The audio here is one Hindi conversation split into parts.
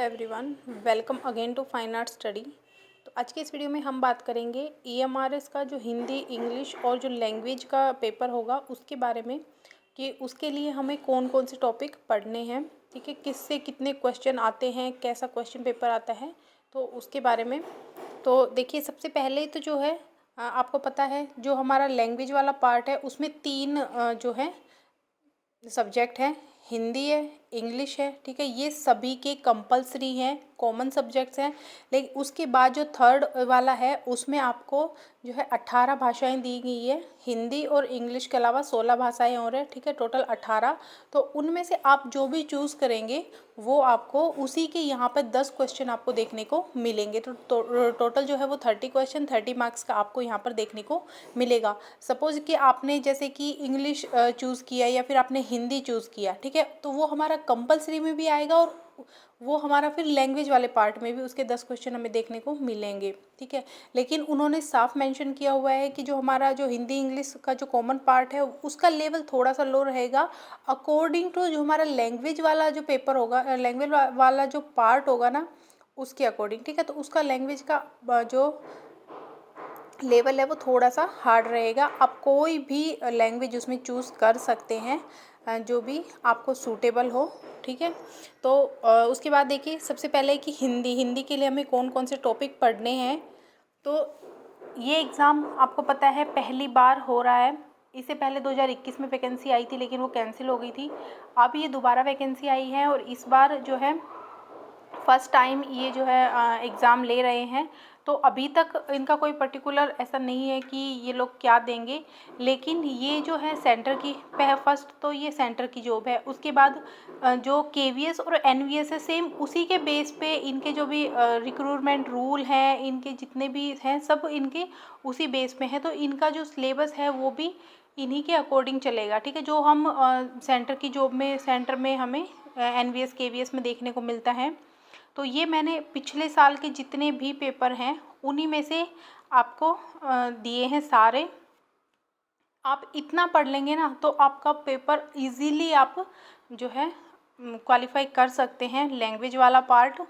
Everyone, welcome again to fine art study. तो आज के इस वीडियो में हम बात करेंगे ईएमआरएस का जो हिंदी, इंग्लिश और जो लैंग्वेज का पेपर होगा उसके बारे में, कि उसके लिए हमें कौन कौन से टॉपिक पढ़ने हैं, ठीक है, किससे कितने क्वेश्चन आते हैं, कैसा क्वेश्चन पेपर आता है, तो उसके बारे में। तो देखिए, सबसे पहले तो जो है आपको पता है जो हमारा लैंग्वेज वाला पार्ट है उसमें तीन जो है सब्जेक्ट हैं। हिंदी है, इंग्लिश है, ठीक है, ये सभी के कंपलसरी हैं, कॉमन सब्जेक्ट्स हैं। लेकिन उसके बाद जो थर्ड वाला है उसमें आपको जो है 18 भाषाएं दी गई है। हिंदी और इंग्लिश के अलावा 16 भाषाएं और हैं, ठीक है, टोटल 18। तो उनमें से आप जो भी चूज़ करेंगे वो आपको उसी के यहाँ पर 10 क्वेश्चन आपको देखने को मिलेंगे। तो टोटल जो है वो 30 क्वेश्चन, 30 मार्क्स का आपको यहाँ पर देखने को मिलेगा। सपोज कि आपने जैसे कि इंग्लिश चूज़ किया या फिर आपने हिंदी चूज़ किया, ठीक है, तो वो हमारा कंपलसरी में भी आएगा और वो हमारा फिर लैंग्वेज वाले पार्ट में भी उसके 10 क्वेश्चन हमें देखने को मिलेंगे, ठीक है। लेकिन उन्होंने साफ मेंशन किया हुआ है कि जो हमारा जो हिंदी इंग्लिश का जो कॉमन पार्ट है उसका लेवल थोड़ा सा लो रहेगा अकॉर्डिंग टू जो हमारा लैंग्वेज वाला जो पेपर होगा, लैंग्वेज वाला जो पार्ट होगा ना उसके अकॉर्डिंग, ठीक है। तो उसका लैंग्वेज का जो लेवल है वो थोड़ा सा हार्ड रहेगा। आप कोई भी लैंग्वेज उसमें चूज़ कर सकते हैं जो भी आपको सूटेबल हो, ठीक है। तो उसके बाद देखिए, सबसे पहले कि हिंदी के लिए हमें कौन कौन से टॉपिक पढ़ने हैं। तो ये एग्ज़ाम आपको पता है पहली बार हो रहा है। इससे पहले 2021 में वैकेंसी आई थी लेकिन वो कैंसिल हो गई थी। अब ये दोबारा वैकेंसी आई है और इस बार जो है फर्स्ट टाइम ये जो है एग्ज़ाम ले रहे हैं। तो अभी तक इनका कोई पर्टिकुलर ऐसा नहीं है कि ये लोग क्या देंगे, लेकिन ये जो है सेंटर की फर्स्ट तो ये सेंटर की जॉब है। उसके बाद जो केवीएस और एनवीएस है सेम उसी के बेस पे इनके जो भी रिक्रूटमेंट रूल हैं, इनके जितने भी हैं सब इनके उसी बेस पे हैं। तो इनका जो सिलेबस है वो भी इन्हीं के अकॉर्डिंग चलेगा, ठीक है। जो हम सेंटर की जॉब में सेंटर में हमें एनवीएस केवीएस में देखने को मिलता है। तो ये मैंने पिछले साल के जितने भी पेपर हैं उन्हीं में से आपको दिए हैं सारे। आप इतना पढ़ लेंगे ना तो आपका पेपर इजीली आप जो है क्वालिफाई कर सकते हैं। लैंग्वेज वाला पार्ट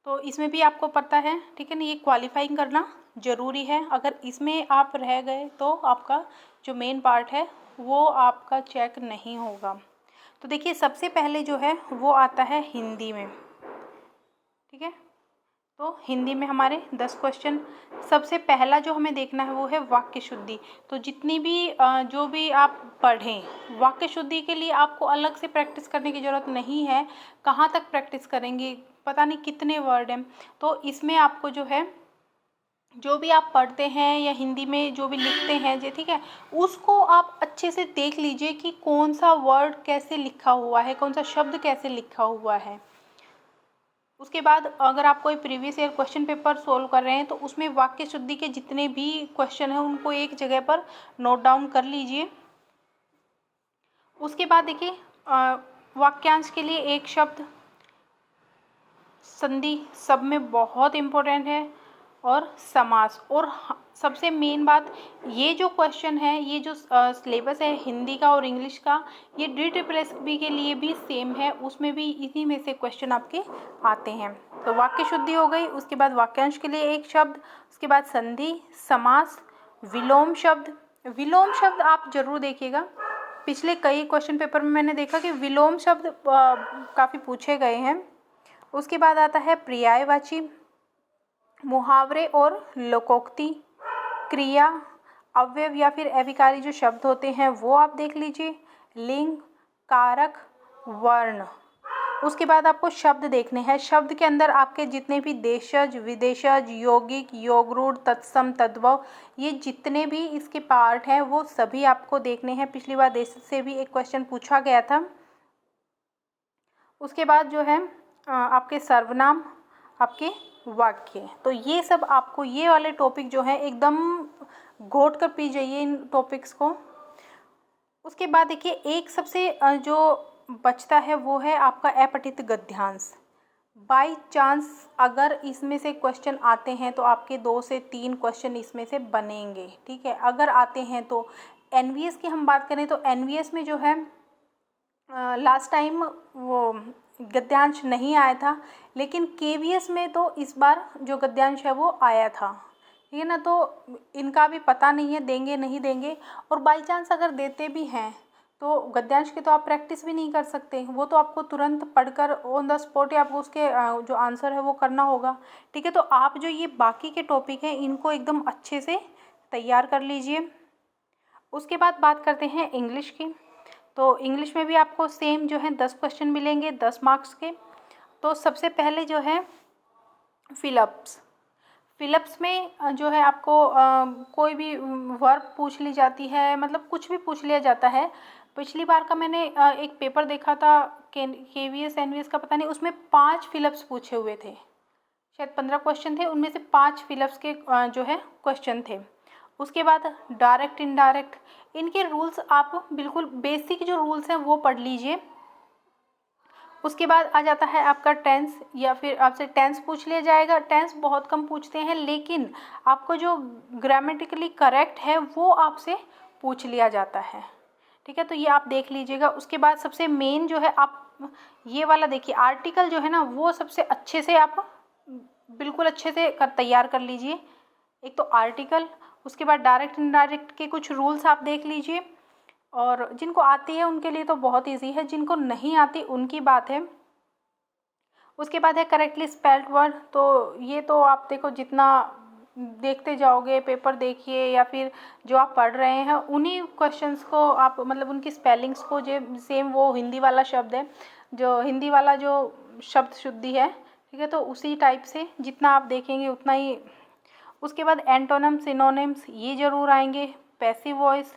तो इसमें भी आपको पता है, ठीक है ना, ये क्वालिफाइंग करना ज़रूरी है। अगर इसमें आप रह गए तो आपका जो मेन पार्ट है वो आपका चेक नहीं होगा। तो देखिए, सबसे पहले जो है वो आता है हिंदी में, ठीक है। तो हिंदी में हमारे 10 क्वेश्चन। सबसे पहला जो हमें देखना है वो है वाक्य शुद्धि। तो जितनी भी जो भी आप पढ़ें वाक्य शुद्धि के लिए आपको अलग से प्रैक्टिस करने की ज़रूरत नहीं है। कहाँ तक प्रैक्टिस करेंगे, पता नहीं कितने वर्ड हैं। तो इसमें आपको जो है जो भी आप पढ़ते हैं या हिंदी में जो भी लिखते हैं जी, ठीक है, उसको आप अच्छे से देख लीजिए कि कौन सा वर्ड कैसे लिखा हुआ है, कौन सा शब्द कैसे लिखा हुआ है। उसके बाद अगर आप कोई previous year question paper solve कर रहे हैं तो उसमें वाक्य शुद्धि के जितने भी क्वेश्चन हैं उनको एक जगह पर नोट डाउन कर लीजिए। उसके बाद देखिए, वाक्यांश के लिए एक शब्द, संधि सब में बहुत इम्पोर्टेंट है, और समास। और सबसे मेन बात, ये जो क्वेश्चन है, ये जो सिलेबस है हिंदी का और इंग्लिश का, ये DSSB के लिए भी सेम है, उसमें भी इसी में से क्वेश्चन आपके आते हैं। तो वाक्य शुद्धि हो गई, उसके बाद वाक्यांश के लिए एक शब्द, उसके बाद संधि, समास, विलोम शब्द। विलोम शब्द आप जरूर देखिएगा, पिछले कई क्वेश्चन पेपर में मैंने देखा कि विलोम शब्द काफ़ी पूछे गए हैं। उसके बाद आता है पर्यायवाची, मुहावरे और लोकोक्ति, क्रिया, अव्यय या फिर अभिकारी जो शब्द होते हैं वो आप देख लीजिए, लिंग, कारक, वर्ण। उसके बाद आपको शब्द देखने हैं। शब्द के अंदर आपके जितने भी देशज, विदेशज, यौगिक, योगरूढ़, तत्सम, तद्भव, ये जितने भी इसके पार्ट हैं वो सभी आपको देखने हैं। पिछली बार देश से भी एक क्वेश्चन पूछा गया था। उसके बाद जो है आपके सर्वनाम, आपके वाक्य। तो ये सब आपको, ये वाले टॉपिक जो हैं एकदम घोट कर पी जाइए इन टॉपिक्स को। उसके बाद देखिए, एक सबसे जो बचता है वो है आपका अपठित गद्यांश। बाय चांस अगर इसमें से क्वेश्चन आते हैं तो आपके 2 से 3 क्वेश्चन इसमें से बनेंगे, ठीक है। अगर आते हैं तो एनवीएस की हम बात करें तो एनवीएस में जो है लास्ट टाइम वो गद्यांश नहीं आया था, लेकिन KVS में तो इस बार जो गद्यांश है वो आया था, ठीक है ना। तो इनका भी पता नहीं है देंगे नहीं देंगे, और बाई चांस अगर देते भी हैं तो गद्यांश की तो आप प्रैक्टिस भी नहीं कर सकते, वो तो आपको तुरंत पढ़कर ऑन द स्पॉट ही आपको उसके जो आंसर है वो करना होगा, ठीक है। तो आप जो ये बाकी के टॉपिक हैं इनको एकदम अच्छे से तैयार कर लीजिए। उसके बाद बात करते हैं इंग्लिश की। तो इंग्लिश में भी आपको सेम जो है 10 क्वेश्चन मिलेंगे 10 मार्क्स के। तो सबसे पहले जो है फिलअप्स में जो है आपको कोई भी वर्ब पूछ ली जाती है, मतलब कुछ भी पूछ लिया जाता है। पिछली बार का मैंने एक पेपर देखा था KVS NVS का, पता नहीं, उसमें 5 फिलअप्स पूछे हुए थे, शायद 15 क्वेश्चन थे, उनमें से 5 फिलअप्स के जो है क्वेश्चन थे। उसके बाद डायरेक्ट इनडायरेक्ट, इनके रूल्स आप बिल्कुल बेसिक जो रूल्स हैं वो पढ़ लीजिए। उसके बाद आ जाता है आपका टेंस, या फिर आपसे टेंस पूछ लिया जाएगा। टेंस बहुत कम पूछते हैं, लेकिन आपको जो ग्रामेटिकली करेक्ट है वो आपसे पूछ लिया जाता है, ठीक है। तो ये आप देख लीजिएगा। उसके बाद सबसे मेन जो है आप ये वाला देखिए, आर्टिकल जो है ना वो सबसे अच्छे से आप बिल्कुल अच्छे से तैयार कर लीजिए। एक तो आर्टिकल, उसके बाद डायरेक्ट इनडायरेक्ट के कुछ रूल्स आप देख लीजिए, और जिनको आती है उनके लिए तो बहुत इजी है, जिनको नहीं आती उनकी बात है। उसके बाद है करेक्टली स्पेल्ड वर्ड। तो ये तो आप देखो, जितना देखते जाओगे पेपर देखिए या फिर जो आप पढ़ रहे हैं उन्हीं क्वेश्चंस को आप, मतलब उनकी स्पेलिंग्स को जो सेम वो हिंदी वाला शब्द है, जो हिंदी वाला जो शब्द शुद्धि है, ठीक है, तो उसी टाइप से जितना आप देखेंगे उतना ही। उसके बाद एंटोनम सिनोनिम्स ये ज़रूर आएंगे। Passive voice,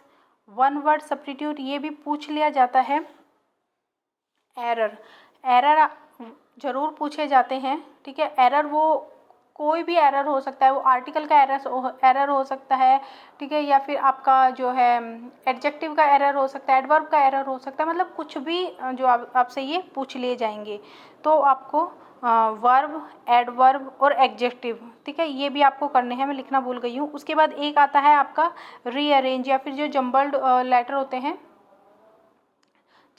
one word substitute ये भी पूछ लिया जाता है। एरर ज़रूर पूछे जाते हैं, ठीक है। एरर वो कोई भी एरर हो सकता है, वो आर्टिकल का एरर हो सकता है, ठीक है, या फिर आपका जो है एडजेक्टिव का एरर हो सकता है, एडवर्ब का एरर हो सकता है, मतलब कुछ भी जो आपसे ये पूछ लिए जाएंगे। तो आपको वर्ब, एडवर्ब और एडजेक्टिव, ठीक है, ये भी आपको करने हैं, मैं लिखना भूल गई हूँ। उसके बाद एक आता है आपका रीअरेंज, या फिर जो जम्बल्ड लेटर होते हैं,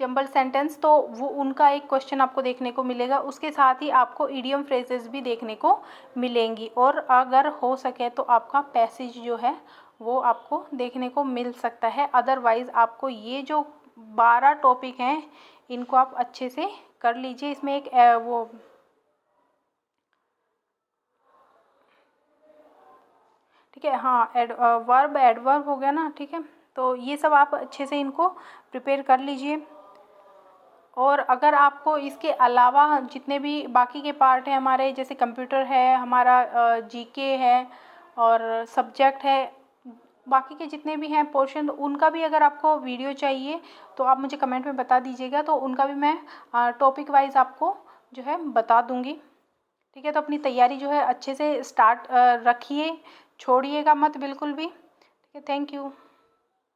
जम्बल सेंटेंस, तो वो उनका एक क्वेश्चन आपको देखने को मिलेगा। उसके साथ ही आपको इडियम फ्रेजेस भी देखने को मिलेंगी, और अगर हो सके तो आपका पैसेज जो है वो आपको देखने को मिल सकता है। अदरवाइज़ आपको ये जो 12 टॉपिक हैं इनको आप अच्छे से कर लीजिए। इसमें एक वो ठीक है, हाँ, वर्ब एडवर्ब हो गया ना, ठीक है। तो ये सब आप अच्छे से इनको प्रिपेयर कर लीजिए। और अगर आपको इसके अलावा जितने भी बाकी के पार्ट हैं हमारे, जैसे कंप्यूटर है हमारा, GK है और सब्जेक्ट है, बाकी के जितने भी हैं पोर्शन, उनका भी अगर आपको वीडियो चाहिए तो आप मुझे कमेंट में बता दीजिएगा, तो उनका भी मैं टॉपिक वाइज आपको जो है बता दूंगी, ठीक है। तो अपनी तैयारी जो है अच्छे से स्टार्ट रखिए, छोड़िएगा मत बिल्कुल भी, ठीक है। Thank you.